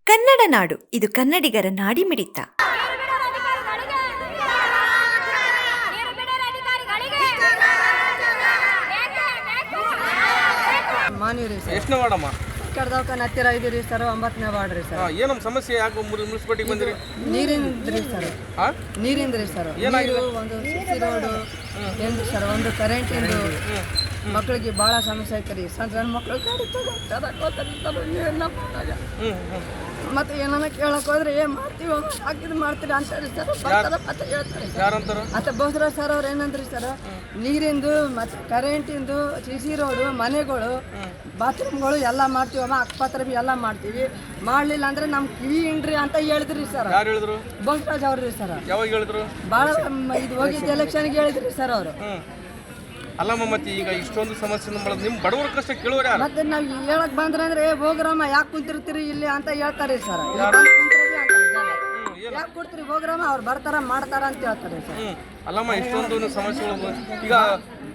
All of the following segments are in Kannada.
ಕನ್ನಡ ನಾಡು, ಇದು ಕನ್ನಡಿಗರ ನಾಡಿಮಿಡಿತ. ಮಾನೀರಿ ಸರ್. ಎಷ್ಟನೇ ವಾರ್ಡಮ್ಮ? ದವಾಖಾನೆ ಹತ್ತಿರ ಇದೀರಿ ಸರ್, 9ನೇ ವಾರ್ಡ್ ರೀ ಸರ್. ಏನಮ್ಮ ಸಮಸ್ಯೆ? ಯಾಕೆ ಮುನ್ಸಿಪಾಲಿಟಿಗೆ ಬಂದಿರಿ? ನೀರಿಂದ್ರಿ ಸರ್. ನೀರಿಂದ್ರಿ ಸರ್. ನೀರು ಒಂದು ಸಿಸಿ ರೋಡು ಎಂದು ಸರ್, ಒಂದು ಕರೆಂಟಿಂದು ಮಕ್ಕಳಿಗೆ ಭಾಳ ಸಮಸ್ಯೆ ಐತೆ ರೀ. ಸಣ್ಣ ಸಣ್ಣ ಮಕ್ಕಳು ಗಾಡಿ ಮತ್ತೆ ಏನನ್ನ ಕೇಳಕ್ ಹೋದ್ರೆ ಏನ್ ಮಾಡ್ತೀವಿ ಹಾಕಿದ್ ಮಾಡ್ತೀರಿ ಅಂತಾರೆ ಸರ್. ಅಂತ ಹೇಳ್ತಾರೆ ಮತ್ತೆ ಬೋಸ್ರ ಸರ್ ಅವ್ರು ಏನಂದ್ರಿ ಸರ್, ನೀರಿಂದು ಮತ್ತೆ ಕರೆಂಟಿಂದು ಸಿಸಿ ರೋಡು ಮನೆಗಳು ಬಾತ್ರೂಮ್ಗಳು ಎಲ್ಲ ಮಾಡ್ತೀವಮ್ಮ, ಅಕ್ಕಪತ್ರ ಬಿ ಎಲ್ಲ ಮಾಡ್ತೀವಿ, ಮಾಡ್ಲಿಲ್ಲ ಅಂದ್ರೆ ನಮ್ ಕಿವಿ ಇಂಡ್ರಿ ಅಂತ ಹೇಳಿದ್ರಿ ಸರ್. ಬೋಸ್ರಾಜ್ ಅವ್ರಿ ಸರ್. ಯಾವಾಗ ಹೇಳಿದ್ರು? ಭಾಳ ಇದು ಹೋಗಿದ್ದು ಎಲೆಕ್ಷನ್ಗೆ ಹೇಳಿದ್ರಿ ಸರ್ ಅವರು. ಅಲ್ಲಮ್ಮ, ಮತ್ತೆ ಈಗ ಇಷ್ಟೊಂದು ಸಮಸ್ಯೆ ನಿಮ್ ಬಡವರ ಕಷ್ಟ ಕೇಳುವರ ಮತ್ತೆ ನಾವ್ ಹೇಳಕ್ ಬಂದ್ರೆ ಹೋಗ್ರಮ್ಮ ಯಾಕೆ ಕುಂತಿರ್ತೀರಿ ಇಲ್ಲಿ ಅಂತ ಹೇಳ್ತಾರೆ ಸರ್. ಯಾಕೆ ಕೊಡ್ತೀರಿ ಹೋಗ್ರಮ್ಮ, ಅವ್ರು ಬರ್ತಾರ ಮಾಡ್ತಾರ ಅಂತ ಹೇಳ್ತಾರೆ ಸರ್. ಅಲ್ಲಮ್ಮ, ಇಷ್ಟೊಂದು ಸಮಸ್ಯೆಗಳು ಈಗ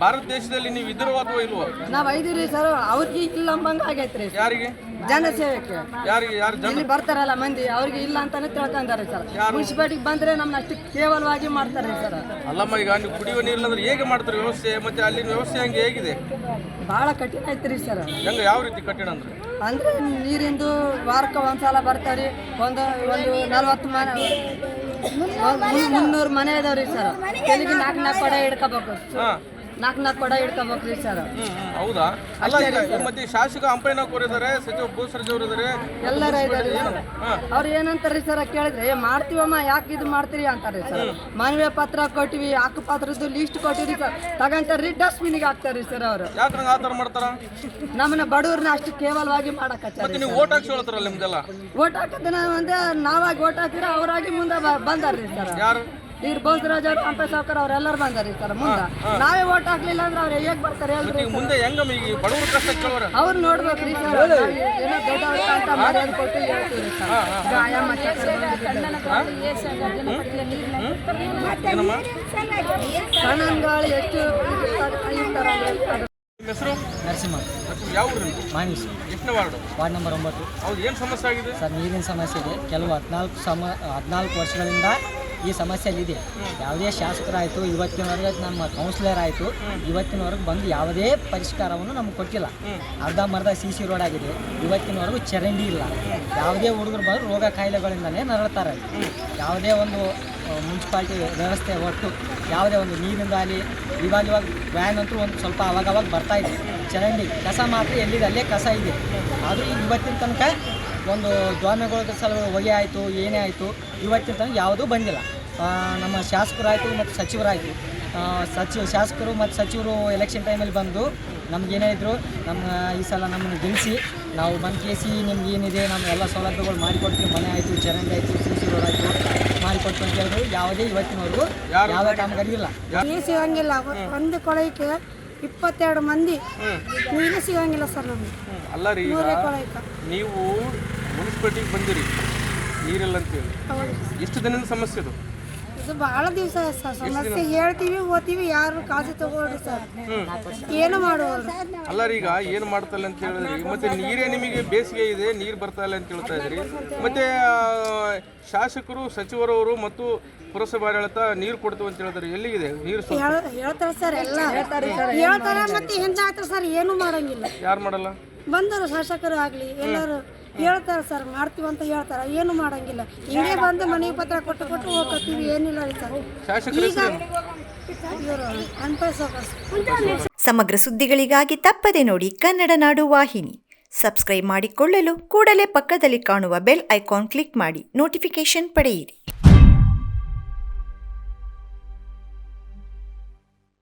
ಭಾರತ ದೇಶದಲ್ಲಿ ನೀವು ಇದ್ರೋ ಅಥವಾ ಇಲ್ವೋ? ನಾವ್ ಐದಿರಿ ಸರ್, ಅವ್ರಿಗೆ ಇಲ್ಲ ಅಂಬಂಗ ಆಗೈತ್ರಿ. ಯಾರಿಗೆ? ಜನಸೇವೆಗೆ. ಯಾರಿಗೆ? ಯಾರು ಇಲ್ಲಿ ಬರ್ತಾರಲ್ಲ ಮಂದಿ, ಅವ್ರಿಗೆ ಇಲ್ಲ ಅಂತಾನೆ ತಿಳ್ಕೊಂಡಾರೆ ಸರ್. ಮುನ್ಸಿಪಾಲಿಟಿಗೆ ಬಂದ್ರೆ ನಮ್ನ ಅಷ್ಟು ಕೇವಲವಾಗಿ ಮಾಡ್ತಾರೆ ಸರ್. ಅಲ್ಲಮ್ಮ, ಈಗ ನೀವು ಕುಡಿಯುವ ನೀರಿಲ್ಲ ಅಂದ್ರೆ ಹೇಗೆ ಮಾಡ್ತಾರೆ ವ್ಯವಸ್ಥೆ? ಮತ್ತೆ ಅಲ್ಲಿನ ವ್ಯವಸ್ಥೆ ಹಂಗೆ ಹೇಗಿದೆ? ಬಹಳ ಕಠಿಣ ಐತ್ರಿ ಸರ್. ಹೆಂಗ? ಯಾವ ರೀತಿ ಕಠಿಣ ಅಂದ್ರೆ ನೀರಿಂದು ವಾರಕ್ಕೆ ಒಂದ್ಸಲ ಬರ್ತಾವ್ರಿ. ಒಂದು 40 ಮನೆ 300 ಮನೆ ಇದಾವ್ರಿ ಸರ್. ತೆಲಿಗೆ 4 ಕೊಡ ಹಿಡ್ಕೋಬೇಕು, 4 ಕೊಡ ಹಿಡ್ಕೋಬೇಕ್ರಿ ಸರ್. ಹೌದಾ? ಅಲ್ಲ, ಮತ್ತೆ ಶಾಸಕ ಅಂಪಯ್ಯನ ಕೋರಿದ್ದಾರೆ, ಸಚಿವ ಬೋಸರಾಜ್ ಅವರು ಇದಾರೆ, ಎಲ್ಲರ ಇದಾರೆ. ಅವ್ರು ಏನಂತಾರ್ರಿ ಸರ್ ಕೇಳಿದ್ರೆ, ಮಾಡ್ತೀವಮ್ಮ ಯಾಕೆ ಇದು ಮಾಡ್ತೀರಿ ಅಂತಾರೆ ಸರ್. ಮನವಿ ಪತ್ರ ಕೊಟ್ಟಿವಿ, ಹಕ್ಕುಪತ್ರದ್ದು ಲಿಸ್ಟ್ ಕೊಟ್ಟಿವಿ ಸರ್, ತಗೊಂತಾರ್ರಿ ಡಸ್ಟ್ಬಿನ್ಗೆ ಹಾಕ್ತಾರ್ರಿ ಸರ್ ಅವರು. ಯಾಕೆ ಆತರ ಮಾಡ್ತಾರ? ನಮ್ಮನ್ನ ಬಡವ್ರನ್ನ ಅಷ್ಟು ಕೇವಲವಾಗಿ ಮಾಡಕತ್ತಾರೆ. ನೀವು ಓಟ್ ಹಾಕಿ ಹೇಳ್ತಾರಲ್ಲ ನಿಮ್ದೆಲ್ಲ? ಓಟ್ ಹಾಕದ ಅಂದ್ರೆ ನಾವಾಗಿ ಓಟ್ ಹಾಕಿದ್ರೆ ಅವರಾಗಿ ಮುಂದೆ ಬಂದಾರ್ರಿ ಸರ್. ಯಾರು? ಇವ್ರು ಬೋಸರಾಜ್ ಅವರು, ಅಂಪೆ ಸಾವ್ಕರ್ ಅವರೆಲ್ಲರೂ ಬಂದಾರಿ ಸರ್. ಮುಂದೆ ನಾವೇ ಓಟ್ ಹಾಕ್ಲಿಲ್ಲ ಅಂದ್ರೆ ಅವ್ರು ಹೇಗ್ ಬರ್ತಾರೆ ಹೇಳ್ರಿ? ಮುಂದೆ ಹೆಂಗಮ್ಮ ಈಗ ಬಡವರ ಕಷ್ಟ ಕೇಳೋರ? ಅವ್ರು ನೋಡ್ಬೇಕ್ರಿ ಸರ್. ಏನೋ ದೊಡ್ಡವ್ರ ಅಂತ ಮರ್ಯಾದೆ ಕೊಟ್ಟು ಹೇಳ್ತೀವಿ ಸರ್. ಕಣ್ಣಂಗಾಳಿ ಎಷ್ಟು ಹೆಸರು? ನರಸಿಂಹ. ಯಾವ ಊರು? ಮಾನೀಸ್. ಎಷ್ಟನೇ ವಾರ್ಡ್? Ward number 9. ಹೌದು, ಏನು ಸಮಸ್ಯೆ ಆಗಿದೆ ಸರ್? ನೀರಿನ ಸಮಸ್ಯೆ ಇದೆ. ಕೆಲವು 14 ವರ್ಷಗಳಿಂದ ಈ ಸಮಸ್ಯೆಯಲ್ಲಿದೆ. ಯಾವುದೇ ಶಾಸಕರಾಯಿತು, ಇವತ್ತಿನವರೆಗೆ ನಮ್ಮ ಕೌನ್ಸಿಲರ್ ಆಯಿತು, ಇವತ್ತಿನವರೆಗೂ ಬಂದು ಯಾವುದೇ ಪರಿಷ್ಕಾರವನ್ನು ನಮ್ಗೆ ಕೊಟ್ಟಿಲ್ಲ. ಅರ್ಧಂಬರ್ಧ CC ರೋಡ್ ಆಗಿದೆ, ಇವತ್ತಿನವರೆಗೂ ಚರಂಡಿ ಇಲ್ಲ. ಯಾವುದೇ ಹುಡುಗರು ಬಂದು ರೋಗ ಕಾಯಿಲೆಗಳಿಂದಲೇ ನರಳ್ತಾರೆ. ಯಾವುದೇ ಒಂದು ಮುನ್ಸಿಪಾಲ್ಟಿ ವ್ಯವಸ್ಥೆ ಒಟ್ಟು ಯಾವುದೇ ಒಂದು ನೀರಿಂದ ಆಗಲಿ, ಇವಾಗ ವ್ಯಾನ್ ಅಂತೂ ಒಂದು ಸ್ವಲ್ಪ ಅವಾಗವಾಗ ಬರ್ತಾಯಿದೆ. ಚರಂಡಿ ಕಸ ಮಾತ್ರ ಎಲ್ಲಿದೆ ಅಲ್ಲೇ ಕಸ ಇದೆ. ಅದು ಇವತ್ತಿನ ತನಕ ಒಂದು ದ್ವಾಮೆಗಳ ಸಲ ಹೊಗೆ ಆಯಿತು, ಏನೇ ಆಯಿತು, ಇವತ್ತಿನ ತನಕ ಯಾವುದೂ ಬಂದಿಲ್ಲ. ನಮ್ಮ ಶಾಸಕರಾಯಿತು ಮತ್ತು ಸಚಿವರಾಯಿತು, ಶಾಸಕರು ಮತ್ತು ಸಚಿವರು ಎಲೆಕ್ಷನ್ ಟೈಮಲ್ಲಿ ಬಂದು ನಮಗೇನೇ ಇದ್ದರು, ಈ ಸಲ ನಮ್ಮನ್ನು ಗೆಲ್ಲಿಸಿ ನಾವು ಬಂದು ಕೇಸಿ ನಿಮ್ಗೆ ಏನಿದೆ ನಮ್ಮ ಎಲ್ಲ ಸೌಲಭ್ಯಗಳು ಮಾಡಿಕೊಡ್ತೀವಿ, ಮನೆ ಆಯಿತು, ಚರಂಡಿ ಆಯಿತು, CC ರೋಡ್ ಆಯಿತು ಮಾಡಿಕೊಡ್ತೀವಿ ಅಂತ ಹೇಳಿದ್ರು. ಯಾವುದೇ ಇವತ್ತಿನವರೆಗೂ ಯಾವುದೇ ಕಾಮಗಾರಿ ಇಲ್ಲ. ನೀರು ಸಿಗಂಗಿಲ್ಲ. ಒಂದು ಕೊಳಕ್ಕೆ 22 ಮಂದಿ ನೀರು ಸಿಗಂಗಿಲ್ಲ ಸರ್ ನಮ್ಗೆ. ಅಲ್ಲ ರೀ, ನೀವು ಮುನ್ಸಿಪಾಲಿಟಿಗೆ ಬಂದಿರಿ, ನೀರಿಲ್ಲ ಅಂತೇಳಿ. ಎಷ್ಟು ದಿನದ ಸಮಸ್ಯೆ ಇದು? ಇದು ಭಾಳ ದಿವಸ ಸರ್ ಸಮಸ್ಯೆ. ಹೇಳ್ತೀವಿ ಓದ್ತೀವಿ, ಯಾರು ಕಾಸು ತಗೊಳ್ರಿ ಸರ್, ಏನು ಮಾಡುವಲ್ಲ. ಅಲ್ಲ ರೀ, ಈಗ ಏನು ಮಾಡ್ತಲ್ಲ ಅಂತ ಹೇಳಿದ್ರಿ, ಮತ್ತೆ ನೀರೇ ನಿಮಗೆ ಬೇಸಿಗೆ ಇದೆ, ನೀರು ಬರ್ತಾ ಇಲ್ಲ ಅಂತ ಹೇಳ್ತಾ ಇದ್ರಿ. ಮತ್ತೆ ಶಾಸಕರು, ಸಚಿವರವರು ಮತ್ತು ಪುರಸಭೆ ಆಡಳಿತ ನೀರು ಕೊಡ್ತೀವಿ ಅಂತ ಹೇಳಿದ್ರೆ ಎಲ್ಲಿಗಿದೆ ನೀರು? ಹೇಳ್ತಾರೆ ಸರ್, ಎಲ್ಲ ಹೇಳ್ತಾರೆ. ಮತ್ತೆ ಹೆಂಗಾಗ್ತಾರೆ ಸರ್, ಏನು ಮಾಡಂಗಿಲ್ಲ. ಯಾರು ಮಾಡಲ್ಲ? ಬಂದರು ಶಾಸಕರು ಆಗಲಿ ಎಲ್ಲರೂ ಹೇಳ್ತಾರೆ ಸರ್, ಮಾಡ್ತೀವಿ ಅಂತ ಹೇಳ್ತಾರೆ, ಏನು ಮಾಡಂಗಿಲ್ಲ. ಹಿಂಗೆ ಬಂದು ಮನೆಗೆ ಪತ್ರ ಕೊಟ್ಟು ಹೋಗ್ತೀವಿ, ಏನಿಲ್ಲ ರೀ ಸರ್. ಸಮಗ್ರ ಸುದ್ದಿಗಳಿಗಾಗಿ ತಪ್ಪದೆ ನೋಡಿ ಕನ್ನಡ ನಾಡು ವಾಹಿನಿ. ಸಬ್ಸ್ಕ್ರೈಬ್ ಮಾಡಿಕೊಳ್ಳಲು ಕೂಡಲೇ ಪಕ್ಕದಲ್ಲಿ ಕಾಣುವ ಬೆಲ್ ಐಕಾನ್ ಕ್ಲಿಕ್ ಮಾಡಿ ನೋಟಿಫಿಕೇಶನ್ ಪಡೆಯಿರಿ.